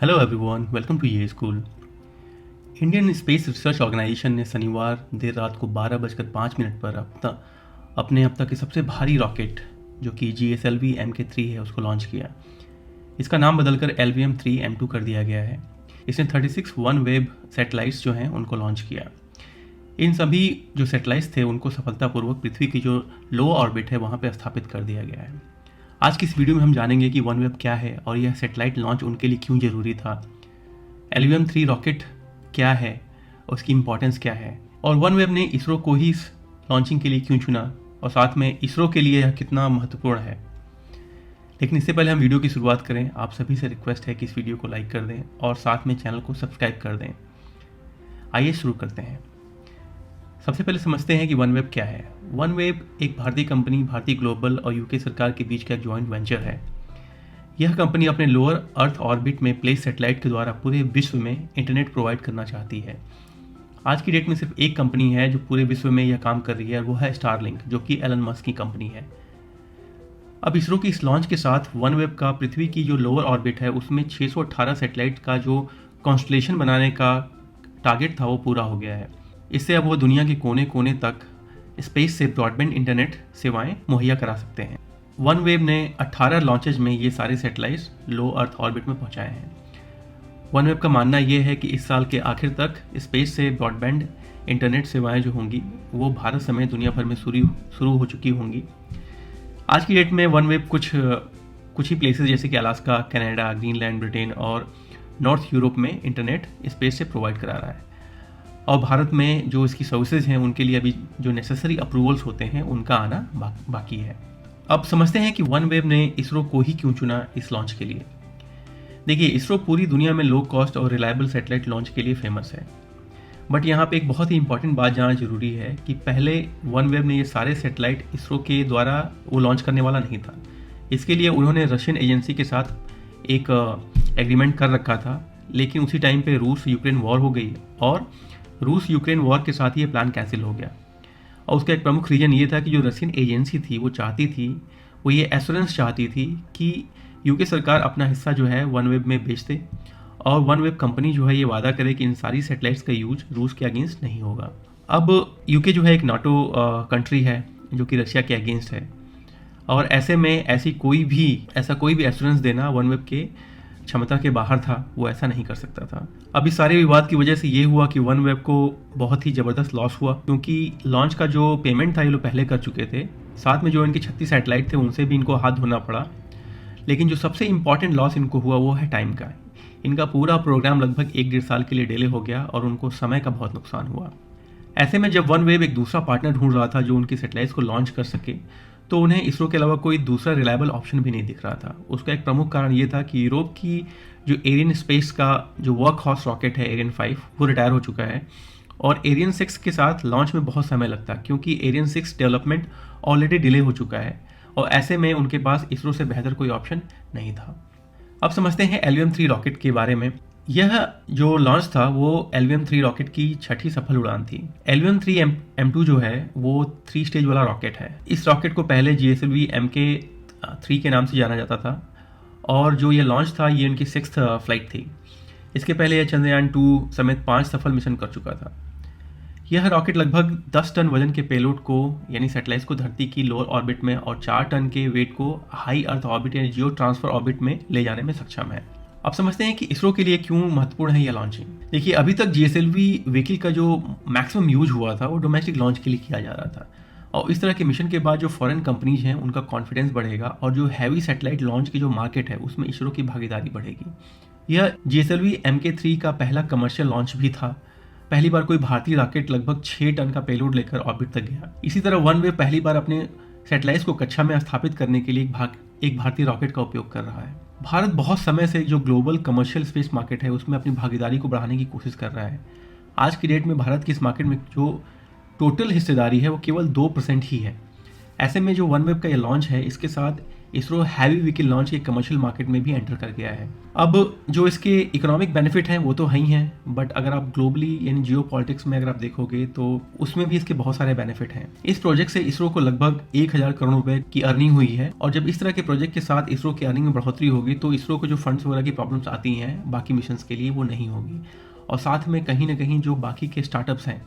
Hello everyone, welcome to ये school. Indian space research organisation ने शनिवार देर रात को 12:05 पर अपने अब तक के सबसे भारी रॉकेट जो कि GSLV Mk3 है उसको लॉन्च किया। इसका नाम बदलकर LVM-3 M2 कर दिया गया है। इसने 36 वन वेब सैटेलाइट्स जो हैं उनको लॉन्च किया। इन सभी जो सैटेलाइट्स थे उनको सफलतापूर्वक पृथ्वी की जो लो ऑर्बिट है वहाँ पर स्थापित कर दिया गया है। आज की इस वीडियो में हम जानेंगे कि वन वेब क्या है और यह सैटेलाइट लॉन्च उनके लिए क्यों ज़रूरी था, LVM-3 रॉकेट क्या है, उसकी इम्पोर्टेंस क्या है और वन वेब ने इसरो को ही इस लॉन्चिंग के लिए क्यों चुना और साथ में इसरो के लिए यह कितना महत्वपूर्ण है। लेकिन इससे पहले हम वीडियो की शुरुआत करें, आप सभी से रिक्वेस्ट है कि इस वीडियो को लाइक कर दें और साथ में चैनल को सब्सक्राइब कर दें। आइए शुरू करते हैं। सबसे पहले समझते हैं कि वन वेब क्या है। वन वेब एक भारतीय कंपनी, भारतीय ग्लोबल और यूके सरकार के बीच का एक जॉइंट वेंचर है। यह कंपनी अपने लोअर अर्थ ऑर्बिट में प्लेस सैटेलाइट के द्वारा पूरे विश्व में इंटरनेट प्रोवाइड करना चाहती है। आज की डेट में सिर्फ एक कंपनी है जो पूरे विश्व में यह काम कर रही है और वो है स्टारलिंक, जो कि एलन मस्क की कंपनी है। अब इसरो की इस लॉन्च के साथ वन वेब का पृथ्वी की जो लोअर ऑर्बिट है उसमें 618 सैटेलाइट का जो कॉन्स्टलेशन बनाने का टारगेट था वो पूरा हो गया है। इससे अब वो दुनिया के कोने कोने तक स्पेस से ब्रॉडबैंड इंटरनेट सेवाएं मुहैया करा सकते हैं। वन वेब ने 18 लॉन्चेज में ये सारे सैटेलाइट्स लो अर्थ ऑर्बिट में पहुंचाए हैं। वन वेब का मानना ये है कि इस साल के आखिर तक स्पेस से ब्रॉडबैंड इंटरनेट सेवाएं जो होंगी वो भारत समेत दुनिया भर में शुरू हो चुकी होंगी। आज की डेट में वन वेब कुछ ही प्लेसेस जैसे कि अलास्का, कनाडा, ग्रीनलैंड, ब्रिटेन और नॉर्थ यूरोप में इंटरनेट स्पेस से प्रोवाइड करा रहा है और भारत में जो इसकी सर्विसेज हैं उनके लिए अभी जो नेसेसरी अप्रूवल्स होते हैं उनका आना बाकी है। अब समझते हैं कि वन वेब ने इसरो को ही क्यों चुना इस लॉन्च के लिए। देखिए, इसरो पूरी दुनिया में लो कॉस्ट और रिलायबल सैटेलाइट लॉन्च के लिए फेमस है, बट यहाँ पे एक बहुत ही इंपॉर्टेंट बात जानना जरूरी है कि पहले वन वेब ने ये सारे सैटेलाइट इसरो के द्वारा वो लॉन्च करने वाला नहीं था। इसके लिए उन्होंने रशियन एजेंसी के साथ एक एग्रीमेंट कर रखा था, लेकिन उसी टाइम पे रूस यूक्रेन वॉर हो गई और रूस यूक्रेन वॉर के साथ ये प्लान कैंसिल हो गया। और उसका एक प्रमुख रीज़न ये था कि जो रशियन एजेंसी थी वो चाहती थी, वो ये एश्योरेंस चाहती थी कि यूके सरकार अपना हिस्सा जो है वन वेब में बेच दे और वन वेब कंपनी जो है ये वादा करे कि इन सारी सैटेलाइट्स का यूज रूस के अगेंस्ट नहीं होगा। अब यूके जो है एक नाटो कंट्री है जो कि रशिया के अगेंस्ट है और ऐसे में ऐसा कोई भी एश्योरेंस देना वन वेब के क्षमता के बाहर था, वो ऐसा नहीं कर सकता था। अब इस सारे विवाद की वजह से ये हुआ कि वन वेब को बहुत ही ज़बरदस्त लॉस हुआ, क्योंकि लॉन्च का जो पेमेंट था ये लोग पहले कर चुके थे, साथ में जो इनके 36 सैटेलाइट थे उनसे भी इनको हाथ धोना पड़ा। लेकिन जो सबसे इंपॉर्टेंट लॉस इनको हुआ वो है टाइम का। इनका पूरा प्रोग्राम लगभग 1-1.5 साल के लिए डिले हो गया और उनको समय का बहुत नुकसान हुआ। ऐसे में जब वन वेब एक दूसरा पार्टनर ढूंढ रहा था जो उनकी सैटेलाइट्स को लॉन्च कर सके, तो उन्हें इसरो के अलावा कोई दूसरा रिलायबल ऑप्शन भी नहीं दिख रहा था। उसका एक प्रमुख कारण ये था कि यूरोप की जो एरियन स्पेस का जो वर्क हॉर्स रॉकेट है एरियन 5 वो रिटायर हो चुका है और एरियन 6 के साथ लॉन्च में बहुत समय लगता, क्योंकि एरियन 6 डेवलपमेंट ऑलरेडी डिले हो चुका है और ऐसे में उनके पास इसरो से बेहतर कोई ऑप्शन नहीं था। अब समझते हैं LVM-3 रॉकेट के बारे में। यह जो लॉन्च था वो LVM-3 रॉकेट की 6ठी सफल उड़ान थी। LVM-3 M2 जो है वो 3 स्टेज वाला रॉकेट है। इस रॉकेट को पहले GSLV Mk3 के नाम से जाना जाता था और जो ये लॉन्च था ये उनकी 6th फ्लाइट थी। इसके पहले यह चंद्रयान 2 समेत 5 सफल मिशन कर चुका था। यह रॉकेट लगभग 10 टन वजन के पेलोड को यानी सैटेलाइट्स को धरती की लोअर ऑर्बिट में और 4 टन के वेट को हाई अर्थ ऑर्बिट यानी जियो ट्रांसफर ऑर्बिट में ले जाने में सक्षम है। अब समझते हैं कि इसरो के लिए क्यों महत्वपूर्ण है यह लॉन्चिंग। देखिए, अभी तक GSLV व्हीकल का जो मैक्सिमम यूज हुआ था वो डोमेस्टिक लॉन्च के लिए किया जा रहा था और इस तरह के मिशन के बाद जो फॉरेन कंपनीज हैं उनका कॉन्फिडेंस बढ़ेगा और जो हैवी सैटेलाइट लॉन्च की जो मार्केट है उसमें इसरो की भागीदारी बढ़ेगी। यह GSLV Mk3 का पहला कमर्शियल लॉन्च भी था। पहली बार कोई भारतीय रॉकेट लगभग 6 टन का पेलोड लेकर ऑर्बिट तक गया। इसी तरह वन वेब पहली बार अपने सैटेलाइट्स को कक्षा में स्थापित करने के लिए एक भारतीय रॉकेट का उपयोग कर रहा है। भारत बहुत समय से जो ग्लोबल कमर्शियल स्पेस मार्केट है उसमें अपनी भागीदारी को बढ़ाने की कोशिश कर रहा है। आज की डेट में भारत की इस मार्केट में जो टोटल हिस्सेदारी है वो केवल 2% ही है। ऐसे में जो वन वेब का ये लॉन्च है इसके साथ इसरो हैवी व्हीकल लॉन्च के कमर्शियल मार्केट में भी एंटर कर गया है। अब जो इसके इकोनॉमिक बेनिफिट हैं वो तो है ही हैं, बट अगर आप ग्लोबली यानी जियो पॉलिटिक्स में अगर आप देखोगे तो उसमें भी इसके बहुत सारे बेनिफिट हैं। इस प्रोजेक्ट से इसरो को लगभग 1000 करोड़ रुपए की अर्निंग हुई है, और जब इस तरह के प्रोजेक्ट के साथ इसरो की अर्निंग में बढ़ोतरी होगी तो इसरो को जो फंड्स वगैरह की प्रॉब्लम्स आती हैं बाकी मिशंस के लिए वो नहीं होगी। और साथ में कहीं ना कहीं जो बाकी के स्टार्टअप्स हैं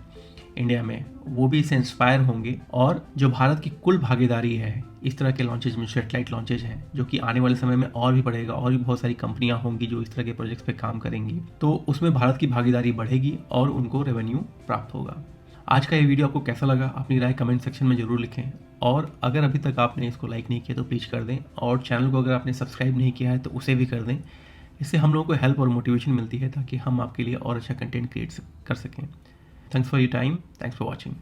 इंडिया में वो भी इससे इंस्पायर होंगे, और जो भारत की कुल भागीदारी है इस तरह के लॉन्चेज में, सैटेलाइट लॉन्चेज हैं जो कि आने वाले समय में और भी बढ़ेगा, और भी बहुत सारी कंपनियां होंगी जो इस तरह के प्रोजेक्ट्स पे काम करेंगी, तो उसमें भारत की भागीदारी बढ़ेगी और उनको रेवेन्यू प्राप्त होगा। आज का ये वीडियो आपको कैसा लगा अपनी राय कमेंट सेक्शन में ज़रूर लिखें, और अगर अभी तक आपने इसको लाइक नहीं किया तो प्लीज़ कर दें, और चैनल को अगर आपने सब्सक्राइब नहीं किया है तो उसे भी कर दें। इससे हम लोगों को हेल्प और मोटिवेशन मिलती है ताकि हम आपके लिए और अच्छा कंटेंट क्रिएट कर सकें। Thanks for your time. Thanks for watching.